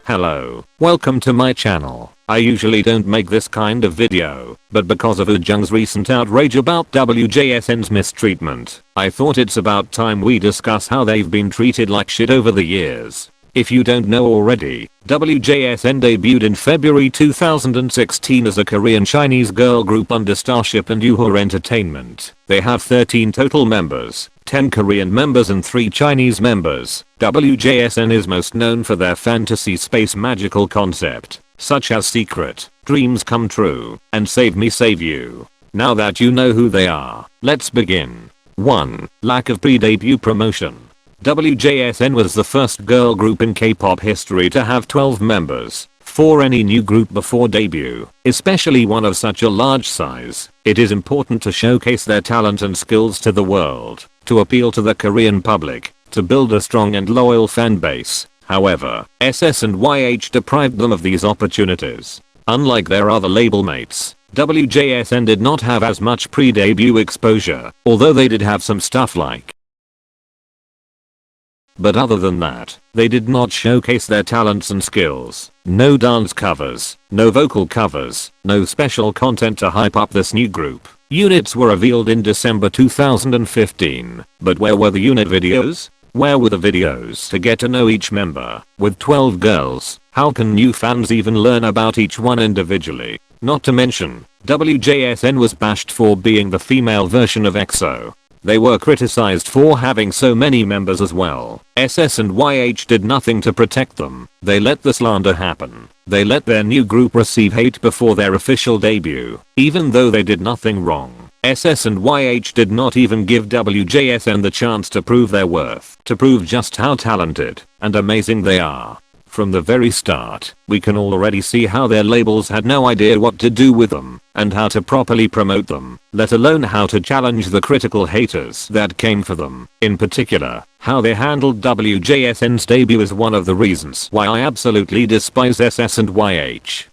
Hello, welcome to my channel. I usually don't make this kind of video, but because of Ujung's recent outrage about WJSN's mistreatment, I thought it's about time we discuss how they've been treated like shit over the years. If you don't know already, WJSN debuted in February 2016 as a Korean Chinese girl group under Starship and Yuhua Entertainment. They have 13 total members, 10 Korean members and 3 Chinese members. WJSN is most known for their fantasy space magical concept, such as Secret, Dreams Come True, and Save Me Save You. Now that you know who they are, let's begin. 1. Lack of pre-debut promotion. WJSN was the first girl group in K-pop history to have 12 members. For any new group before debut, especially one of such a large size, it is important to showcase their talent and skills to the world, to appeal to the Korean public, to build a strong and loyal fan base. However, SS and YH deprived them of these opportunities. Unlike their other label mates, WJSN did not have as much pre-debut exposure, although they did have some stuff like. But other than that, they did not showcase their talents and skills. No dance covers, no vocal covers, no special content to hype up this new group. Units were revealed in December 2015, but where were the unit videos? Where were the videos to get to know each member? With 12 girls, how can new fans even learn about each one individually? Not to mention, WJSN was bashed for being the female version of EXO. They were criticized for having so many members as well. SS and YH did nothing to protect them. They let the slander happen. They let their new group receive hate before their official debut, even though they did nothing wrong. SS and YH did not even give WJSN the chance to prove their worth, to prove just how talented and amazing they are. From the very start, we can already see how their labels had no idea what to do with them, and how to properly promote them, let alone how to challenge the critical haters that came for them. In particular, how they handled WJSN's debut is one of the reasons why I absolutely despise SS and YH.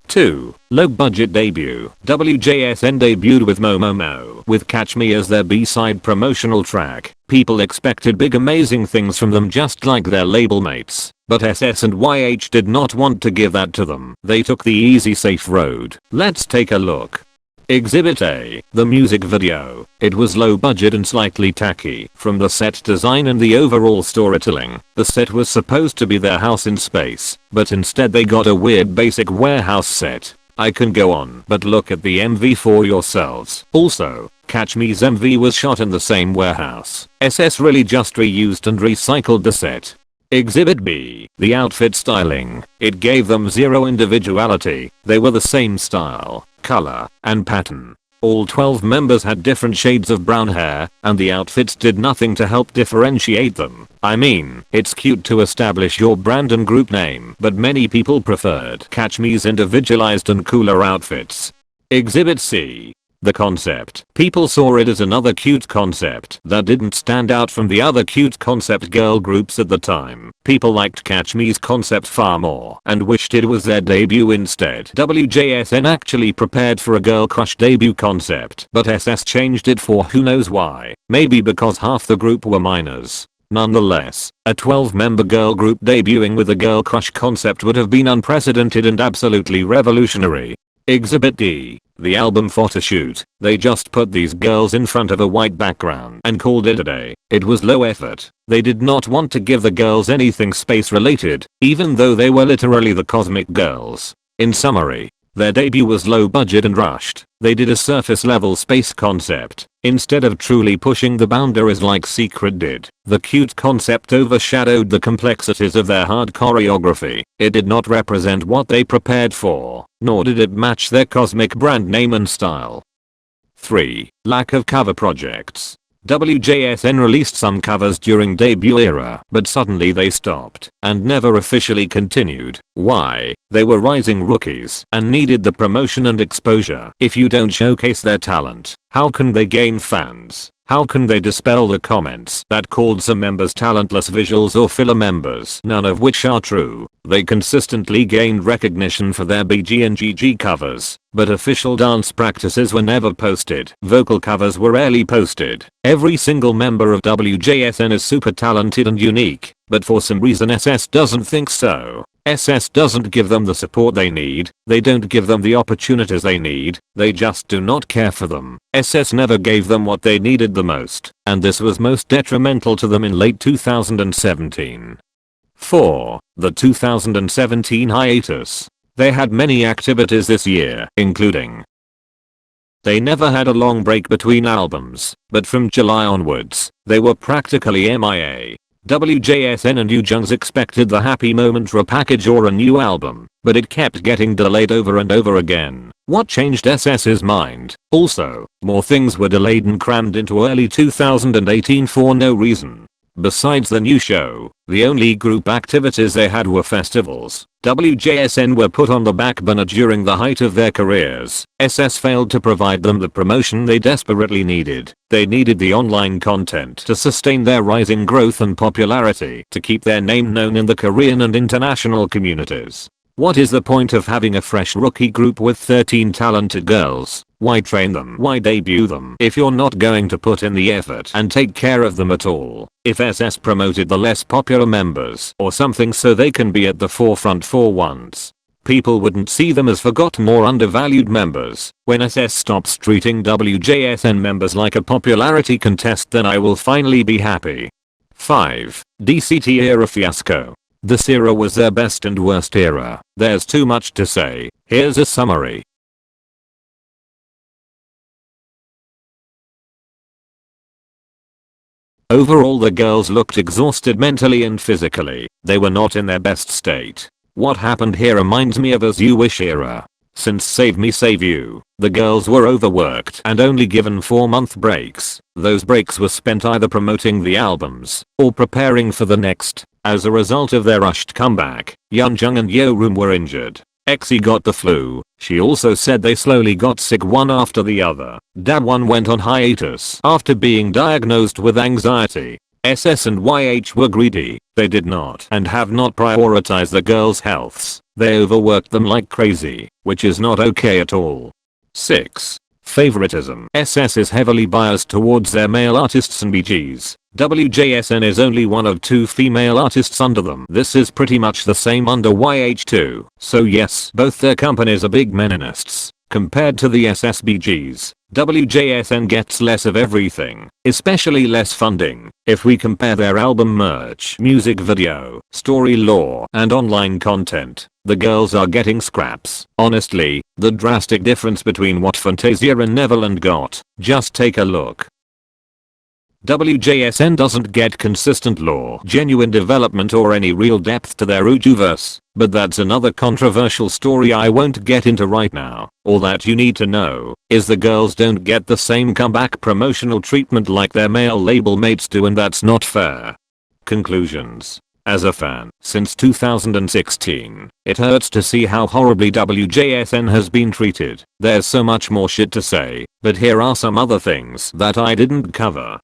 2. Low budget debut. WJSN debuted with Momomo, with Catch Me as their B-side promotional track. People expected big amazing things from them just like their label mates, but SS and YH did not want to give that to them. They took the easy safe road. Let's take a look. Exhibit A, the music video. It was low budget and slightly tacky. From the set design and the overall storytelling, the set was supposed to be their house in space, but instead they got a weird basic warehouse set. I can go on, but look at the MV for yourselves. Also, Catch Me's MV was shot in the same warehouse. SS really just reused and recycled the set. Exhibit B, the outfit styling. It gave them zero individuality. They were the same style, color, and pattern. All 12 members had different shades of brown hair, and the outfits did nothing to help differentiate them. I mean, it's cute to establish your brand and group name, but many people preferred Catch Me's individualized and cooler outfits. Exhibit C, the concept. People saw it as another cute concept that didn't stand out from the other cute concept girl groups at the time. People liked Catch Me's concept far more and wished it was their debut instead. WJSN actually prepared for a girl crush debut concept, but SS changed it for who knows why. Maybe because half the group were minors. Nonetheless, a 12-member girl group debuting with a girl crush concept would have been unprecedented and absolutely revolutionary. Exhibit D, the album photoshoot. They just put these girls in front of a white background and called it a day. It was low effort. They did not want to give the girls anything space related, even though they were literally the cosmic girls. In summary, their debut was low budget and rushed. They did a surface level space concept, instead of truly pushing the boundaries like Secret did. The cute concept overshadowed the complexities of their hard choreography. It did not represent what they prepared for, nor did it match their cosmic brand name and style. 3. Lack of cover projects. WJSN released some covers during debut era, but suddenly they stopped and never officially continued. Why? They were rising rookies and needed the promotion and exposure. If you don't showcase their talent, how can they gain fans? How can they dispel the comments that called some members talentless visuals or filler members, none of which are true? They consistently gained recognition for their BG and GG covers, but official dance practices were never posted. Vocal covers were rarely posted. Every single member of WJSN is super talented and unique, but for some reason SS doesn't think so. SS doesn't give them the support they need, they don't give them the opportunities they need, they just do not care for them. SS never gave them what they needed the most, and this was most detrimental to them in late 2017. 4. The 2017 hiatus. They had many activities this year, including they never had a long break between albums, but from July onwards, they were practically MIA. WJSN and Youjungs expected the Happy Moment repackage or a new album, but it kept getting delayed over and over again. What changed SS's mind? Also, more things were delayed and crammed into early 2018 for no reason. Besides the new show, the only group activities they had were festivals. WJSN were put on the back burner during the height of their careers. SS failed to provide them the promotion they desperately needed. They needed the online content to sustain their rising growth and popularity to keep their name known in the Korean and international communities. What is the point of having a fresh rookie group with 13 talented girls? Why train them? Why debut them if you're not going to put in the effort and take care of them at all? If SS promoted the less popular members or something so they can be at the forefront for once, people wouldn't see them as forgotten or undervalued members. When SS stops treating WJSN members like a popularity contest, then I will finally be happy. 5. DCT era fiasco. This era was their best and worst era. There's too much to say. Here's a summary. Overall, the girls looked exhausted mentally and physically. They were not in their best state. What happened here reminds me of As You Wish era. Since Save Me Save You, the girls were overworked and only given 4-month breaks. Those breaks were spent either promoting the albums or preparing for the next. As a result of their rushed comeback, Yeonjung and Yeoreum were injured. EXI got the flu. She also said they slowly got sick one after the other. Daewon went on hiatus after being diagnosed with anxiety. SS and YH were greedy. They did not and have not prioritized the girls' healths. They overworked them like crazy, which is not okay at all. 6. Favoritism. SS is heavily biased towards their male artists and BGs. WJSN is only one of 2 female artists under them. This is pretty much the same under YH2. So yes, both their companies are big meninists. Compared to the SSBGs, WJSN gets less of everything, especially less funding. If we compare their album merch, music video, story lore, and online content, the girls are getting scraps. Honestly, the drastic difference between what Fantasia and Neverland got, just take a look. WJSN doesn't get consistent lore, genuine development, or any real depth to their Ujuverse, but that's another controversial story I won't get into right now. All that you need to know is the girls don't get the same comeback promotional treatment like their male label mates do, and that's not fair. Conclusions. As a fan since 2016, it hurts to see how horribly WJSN has been treated. There's so much more shit to say, but here are some other things that I didn't cover.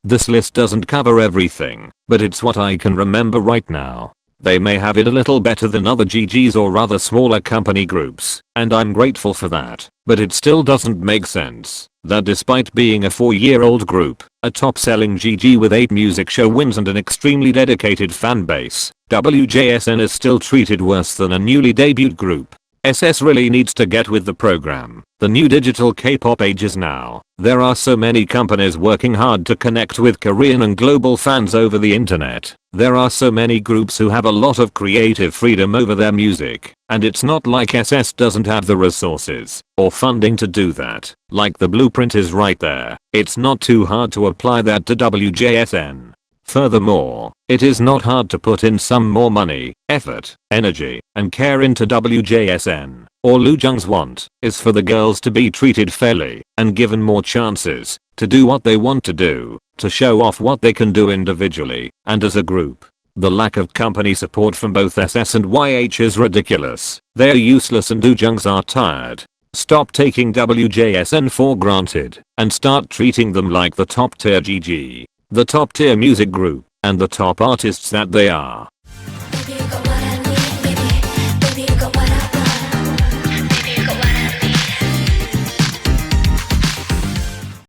This list doesn't cover everything, but it's what I can remember right now. They may have it a little better than other GGs or other smaller company groups, and I'm grateful for that, but it still doesn't make sense that despite being a 4-year-old group, a top-selling GG with 8 music show wins and an extremely dedicated fan base, WJSN is still treated worse than a newly debuted group. SS really needs to get with the program. The new digital K-pop age is now. There are so many companies working hard to connect with Korean and global fans over the internet. There are so many groups who have a lot of creative freedom over their music, and it's not like SS doesn't have the resources or funding to do that. Like, the blueprint is right there. It's not too hard to apply that to WJSN. Furthermore, it is not hard to put in some more money, effort, energy, and care into WJSN. All Youjungs want is for the girls to be treated fairly and given more chances to do what they want to do, to show off what they can do individually and as a group. The lack of company support from both SS and YH is ridiculous. They're useless and Youjungs are tired. Stop taking WJSN for granted and start treating them like the top tier GG, the top tier music group, and the top artists that they are.